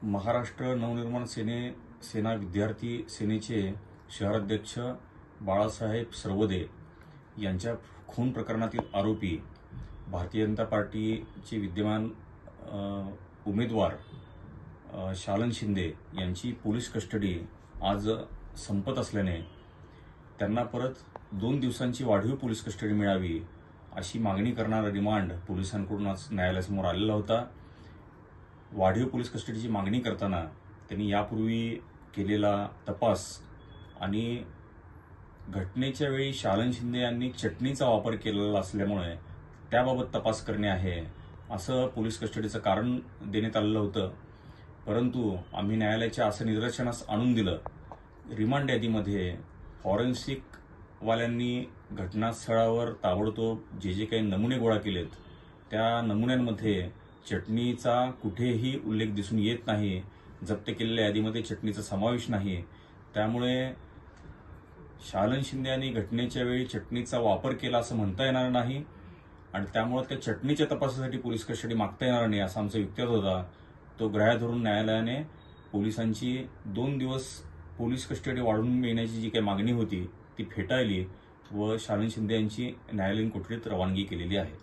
महाराष्ट्र नवनिर्माण सेना विद्यार्थी सेनेचे शहराध्यक्ष बाळासाहेब सरवदे यांच्या खून प्रकरणातील आरोपी भारतीय जनता पार्टीचे विद्यमान उमेदवार शालन शिंदे यांची पोलीस कस्टडी आज संपत असल्याने त्यांना परत 2 दिवसांची वाढीव पोलीस कस्टडी मिळावी अशी मागणी करणारा रिमांड पोलिसांकडून आज न्यायालयासमोर आलेला होता। वाढीव पोलीस कस्टडीची मागणी करताना त्यांनी यापूर्वी केलेला तपास आणि घटनेच्या वेळी शालन शिंदे यांनी चटणीचा वापर केलेला असल्यामुळे त्याबाबत तपास करणे आहे असं पोलीस कस्टडीचं कारण देण्यात आलेलं होतं। परंतु आम्ही न्यायालयाच्या असं निदर्शनास आणून दिलं, रिमांड यादीमध्ये फॉरेन्सिक वाल्यांनी घटनास्थळावर ताबडतोब जे काही नमुने गोळा केलेत त्या नमुन्यांमध्ये चटणीचा कुठेही उल्लेख दिसून येत नाही। जप्त केलेल्या यादीमध्ये चटणीचा समावेश नाही। त्यामुळे शालन शिंदे यांनी घटनेच्या वेळी चटणीचा वापर केला असं म्हणता येणार नाही आणि त्यामुळे त्या चटणीच्या तपासासाठी पोलीस कस्टडी मागता येणार नाही असा आमचा युक्तिवाद होता। तो ग्राह्य धरून न्यायालयाने पोलिसांची 2 दिवस पोलीस कस्टडी वाढवून मिळण्याची जी काही मागणी होती ती फेटाळली व शालन शिंदे यांची न्यायालयीन कोठडीत रवानगी केलेली आहे।